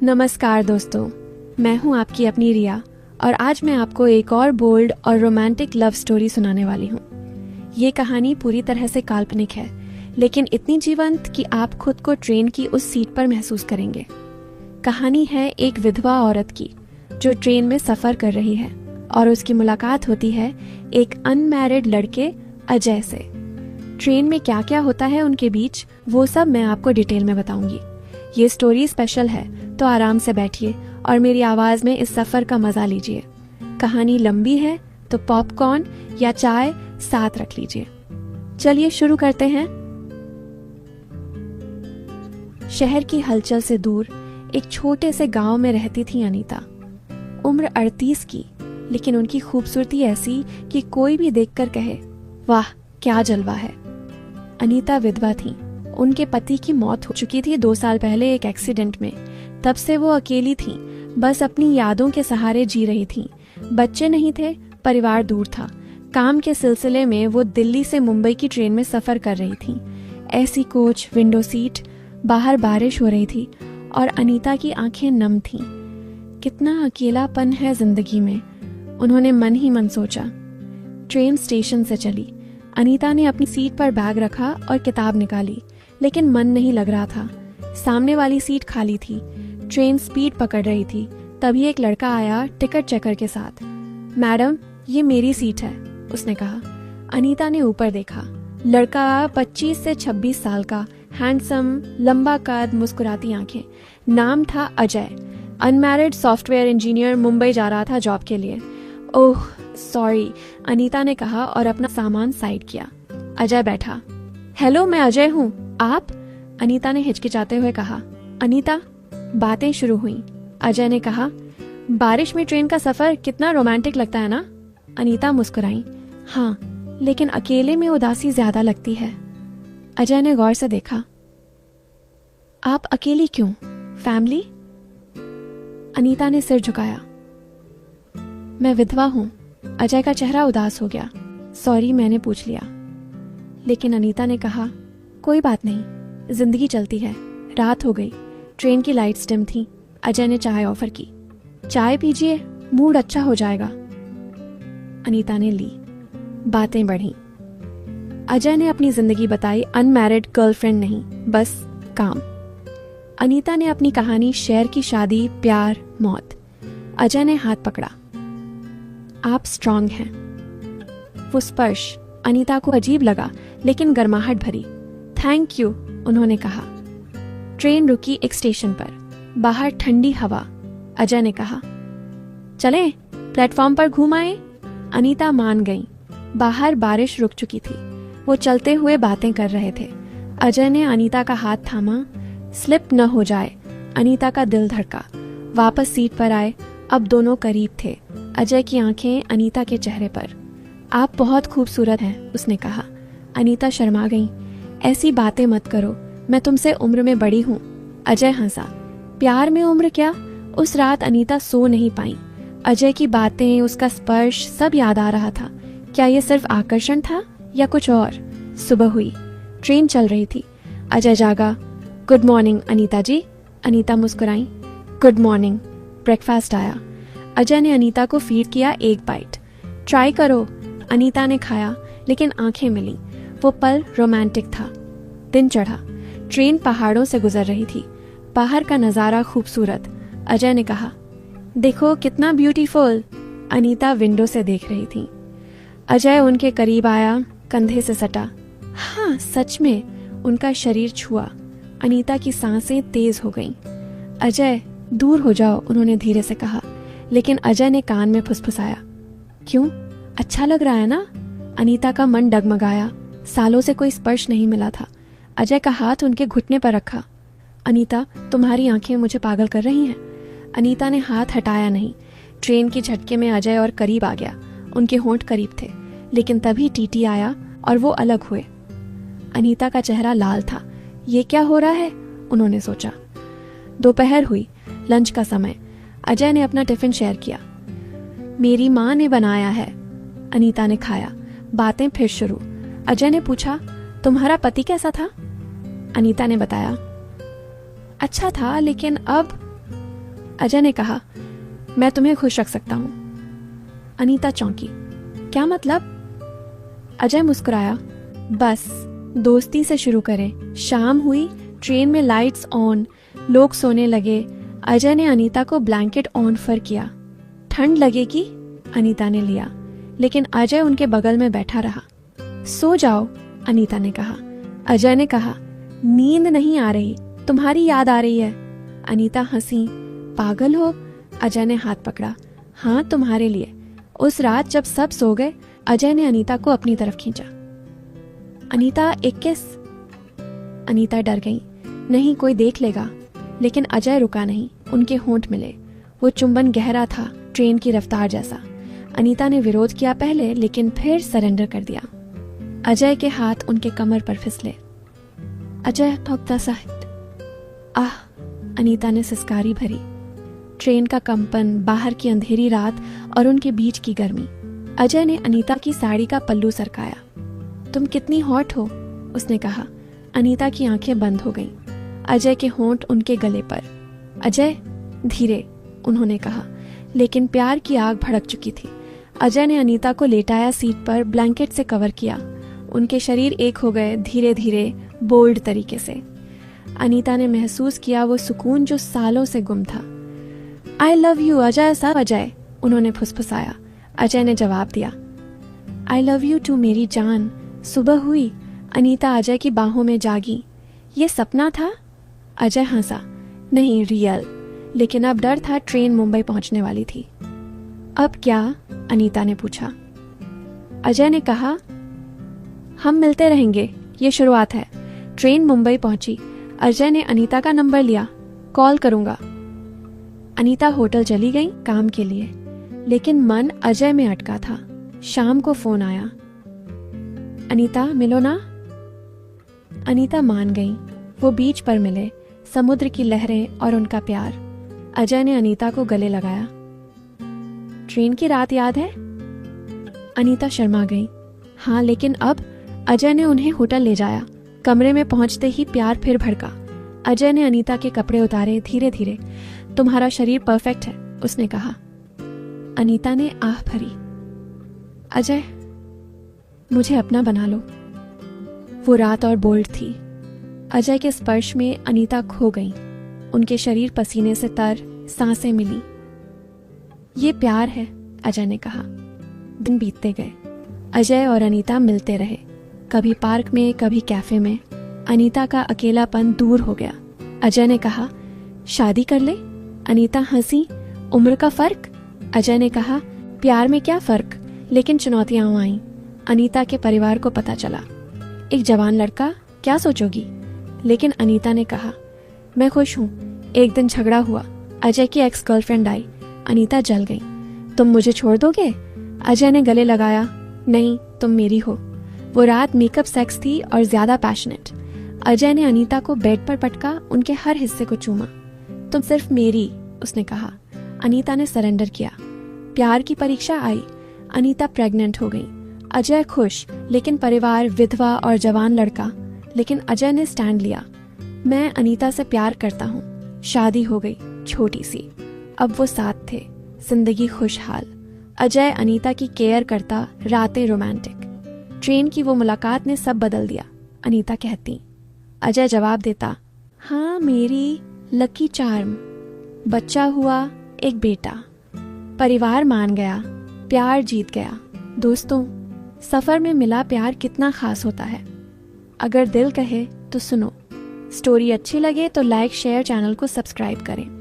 नमस्कार दोस्तों, मैं हूं आपकी अपनी रिया और आज मैं आपको एक और बोल्ड और रोमांटिक लव स्टोरी सुनाने वाली हूं। ये कहानी पूरी तरह से काल्पनिक है, लेकिन इतनी जीवंत कि आप खुद को ट्रेन की उस सीट पर महसूस करेंगे। कहानी है एक विधवा औरत की जो ट्रेन में सफर कर रही है और उसकी मुलाकात होती है एक अनमैरिड लड़के अजय से। ट्रेन में क्या क्या होता है उनके बीच, वो सब मैं आपको डिटेल में बताऊंगी। ये स्टोरी स्पेशल है, तो आराम से बैठिए और मेरी आवाज में इस सफर का मजा लीजिए। कहानी लंबी है तो पॉपकॉर्न या चाय साथ रख लीजिए। चलिए शुरू करते हैं। शहर की हलचल से दूर एक छोटे से गांव में रहती थी अनीता। उम्र 38 की, लेकिन उनकी खूबसूरती ऐसी कि कोई भी देखकर कहे, वाह क्या जलवा है। अनीता विधवा थी। उनके पति की मौत हो चुकी थी 2 साल पहले एक एक्सीडेंट में। तब से वो अकेली थी, बस अपनी यादों के सहारे जी रही थी। बच्चे नहीं थे, परिवार दूर था। काम के सिलसिले में वो दिल्ली से मुंबई की ट्रेन में सफर कर रही थी। ऐसी कोच, विंडो सीट, बाहर बारिश हो रही थी और अनीता की आंखें नम थीं। कितना अकेलापन है जिंदगी में, उन्होंने मन ही मन सोचा। ट्रेन स्टेशन से चली। अनीता ने अपनी सीट पर बैग रखा और किताब निकाली, लेकिन मन नहीं लग रहा था। सामने वाली सीट खाली थी। ट्रेन स्पीड पकड़ रही थी। तभी एक लड़का आया टिकट चेकर के साथ। मैडम, ये मेरी सीट है, उसने कहा। अनीता ने ऊपर देखा। लड़का 25 से 26 साल का, हैंडसम, लंबा कद, मुस्कुराती आंखें। नाम था Ajay. Unmarried software engineer, Mumbai जा रहा था जॉब के लिए। ओह सॉरी, अनीता ने कहा और अपना सामान साइड किया। अजय बैठा। हेलो, मैं अजय हूँ, आप? अनीता ने हिचकिचाते हुए कहा। अनीता, बातें शुरू हुई। अजय ने कहा, बारिश में ट्रेन का सफर कितना रोमांटिक लगता है ना? अनीता मुस्कुराई। हाँ, लेकिन अकेले में उदासी ज्यादा लगती है। अजय ने गौर से देखा। आप अकेली क्यों? फैमिली? अनीता ने सिर झुकाया। मैं विधवा हूं। अजय का चेहरा उदास हो गया। सॉरी, मैंने पूछ लिया। लेकिन अनीता ने कहा, कोई बात नहीं, जिंदगी चलती है। रात हो गई, ट्रेन की लाइट्स डिम थी। अजय ने चाय ऑफर की। चाय पीजिए, मूड अच्छा हो जाएगा। अनीता ने ली। बातें बढ़ी। अजय ने अपनी जिंदगी बताई। अनमैरिड, गर्लफ्रेंड नहीं, बस काम। अनीता ने अपनी कहानी शेयर की। शादी, प्यार, मौत। अजय ने हाथ पकड़ा। आप स्ट्रांग हैं। वो स्पर्श अनीता को अजीब लगा, लेकिन गर्माहट भरी। थैंक यू, उन्होंने कहा। ट्रेन रुकी एक स्टेशन पर। बाहर ठंडी हवा। अजय ने कहा, चलें, प्लेटफॉर्म पर घूम आए? अनीता मान गई। बाहर बारिश रुक चुकी थी। वो चलते हुए बातें कर रहे थे। अजय ने अनीता का हाथ थामा। स्लिप न हो जाए। अनीता का दिल धड़का। वापस सीट पर आए। अब दोनों करीब थे। अजय की आंखें अनीता के चेहरे पर। आप बहुत खूबसूरत हैं, उसने कहा। अनीता शर्मा गई। ऐसी बातें मत करो, मैं तुमसे उम्र में बड़ी हूँ। अजय हंसा। प्यार में उम्र क्या? उस रात अनीता सो नहीं पाई। अजय की बातें, उसका स्पर्श, सब याद आ रहा था। क्या ये सिर्फ आकर्षण था या कुछ और? सुबह हुई। ट्रेन चल रही थी। अजय जागा। Good morning Anita ji. अनीता मुस्कुराई। Good morning. ब्रेकफास्ट आया। अजय ने अनीता को फीड किया एक बाइट। ट्राई करो। अनीता ने खाया, लेकिन आंखें मिली। वो पल रोमांटिक था। दिन चढ़ा। ट्रेन पहाड़ों से गुजर रही थी। बाहर का नजारा खूबसूरत। अजय ने कहा, देखो कितना ब्यूटीफुल। अनीता विंडो से देख रही थी। अजय उनके करीब आया, कंधे से सटा। हाँ, सच में। उनका शरीर छुआ। अनीता की सांसें तेज हो गईं। अजय, दूर हो जाओ, उन्होंने धीरे से कहा। लेकिन अजय ने कान में फुसफुसाया। क्यों? अच्छा लग रहा है ना? अनीता का मन डगमगाया। सालों से कोई स्पर्श नहीं मिला था। अजय का हाथ उनके घुटने पर रखा। अनीता, तुम्हारी आंखें मुझे पागल कर रही हैं। अनीता ने हाथ हटाया नहीं। ट्रेन के झटके में अजय और करीब आ गया। उनके होंठ करीब थे, लेकिन तभी टीटी आया और वो अलग हुए। अनीता का चेहरा लाल था। ये क्या हो रहा है, उन्होंने सोचा। दोपहर हुई। लंच का समय। अजय ने अपना टिफिन शेयर किया। मेरी माँ ने बनाया है। अनीता ने खाया। बातें फिर शुरू। अजय ने पूछा, तुम्हारा पति कैसा था? अनीता ने बताया, अच्छा था, लेकिन अब। अजय ने कहा, मैं तुम्हें खुश रख सकता हूँ। अनीता चौंकी, क्या मतलब? अजय मुस्कुराया, बस दोस्ती से शुरू करें। शाम हुई, ट्रेन में लाइट्स ऑन, लोग सोने लगे। अजय ने अनीता को ब्लैंकेट ऑन फर किया। ठंड लगेगी, अनीता ने लिया, लेकिन अजय उनके बगल में बैठा रहा। सो जाओ, अनीता ने कहा। अजय ने कहा, नींद नहीं आ रही, तुम्हारी याद आ रही है। अनीता हंसी, पागल हो? अजय ने हाथ पकड़ा, हाँ तुम्हारे लिए। उस रात जब सब सो गए, अजय ने अनीता को अपनी तरफ खींचा। अनीता, एक किस? अनीता डर गई, नहीं कोई देख लेगा। लेकिन अजय रुका नहीं, उनके होंठ मिले। वो चुंबन गहरा था, ट्रेन की रफ्तार जैसा। अनीता ने विरोध किया पहले, लेकिन फिर सरेंडर कर दिया। अजय के हाथ उनके कमर पर फिसले। अजय थोकता साहित, आह, अनीता ने सिसकारी भरी। ट्रेन का कंपन, बाहर की अंधेरी रात और उनके बीच की गर्मी। अजय ने अनीता की साड़ी का पल्लू सरकाया। तुम कितनी हॉट हो, उसने कहा। अनीता की आंखें बंद हो गईं। अजय के होंठ उनके गले पर। अजय, धीरे, उन्होंने कहा, लेकिन प्यार की आग भड़क चुकी थी। अजय ने अनीता को लेटाया, सीट पर ब्लैंकेट से कवर किया। उनके शरीर एक हो गए, धीरे धीरे, बोल्ड तरीके से। अनीता ने महसूस किया वो सुकून जो सालों से गुम था। आई लव यू अजय, सब अजय, उन्होंने फुसफुसाया। अजय ने जवाब दिया, आई लव यू टू मेरी जान। सुबह हुई, अनीता अजय की बाहों में जागी। ये सपना था? अजय हंसा, नहीं, रियल। लेकिन अब डर था, ट्रेन मुंबई पहुंचने वाली थी। अब क्या? अनीता ने पूछा। अजय ने कहा, हम मिलते रहेंगे, ये शुरुआत है। ट्रेन मुंबई पहुंची। अजय ने अनीता का नंबर लिया, कॉल करूंगा। अनीता होटल चली गई काम के लिए, लेकिन मन अजय में अटका था। शाम को फोन आया, अनीता मिलो ना। अनीता मान गई। वो बीच पर मिले, समुद्र की लहरें और उनका प्यार। अजय ने अनीता को गले लगाया। ट्रेन की रात याद है? अनीता शर्मा गई। हाँ, लेकिन अब? अजय ने उन्हें होटल ले जाया। कमरे में पहुंचते ही प्यार फिर भड़का। अजय ने अनीता के कपड़े उतारे, धीरे धीरे। तुम्हारा शरीर परफेक्ट है, उसने कहा। अनीता ने आह भरी। अजय, मुझे अपना बना लो। वो रात और बोल्ड थी। अजय के स्पर्श में अनीता खो गई। उनके शरीर पसीने से तर, सांसें मिली। ये प्यार है, अजय ने कहा। दिन बीतते गए। अजय और अनीता मिलते रहे, कभी पार्क में, कभी कैफे में। अनीता का अकेलापन दूर हो गया। अजय ने कहा, शादी कर ले। अनीता हंसी, उम्र का फर्क? अजय ने कहा, प्यार में क्या फर्क? लेकिन चुनौतियां आईं। अनीता के परिवार को पता चला। एक जवान लड़का, क्या सोचोगी? लेकिन अनीता ने कहा, मैं खुश हूं। एक दिन झगड़ा हुआ। अजय की एक्स गर्लफ्रेंड आई। अनीता जल गई। तुम मुझे छोड़ दोगे? अजय ने गले लगाया, नहीं, तुम मेरी हो। वो रात मेकअप सेक्स थी और ज्यादा पैशनेट। अजय ने अनीता को बेड पर पटका, उनके हर हिस्से को चूमा। तुम सिर्फ मेरी, उसने कहा। अनीता ने सरेंडर किया। प्यार की परीक्षा आई। अनीता प्रेग्नेंट हो गई। अजय खुश, लेकिन परिवार, विधवा और जवान लड़का। लेकिन अजय ने स्टैंड लिया। मैं अनीता से प्यार करता हूँ। शादी हो गई, छोटी सी। अब वो साथ थे, जिंदगी खुशहाल। अजय अनीता की केयर करता, रातें रोमांटिक। ट्रेन की वो मुलाकात ने सब बदल दिया, अनीता कहती। अजय जवाब देता, हाँ मेरी लकी चार्म। बच्चा हुआ, एक बेटा। परिवार मान गया, प्यार जीत गया। दोस्तों, सफर में मिला प्यार कितना खास होता है। अगर दिल कहे तो सुनो। स्टोरी अच्छी लगे तो लाइक, शेयर, चैनल को सब्सक्राइब करें।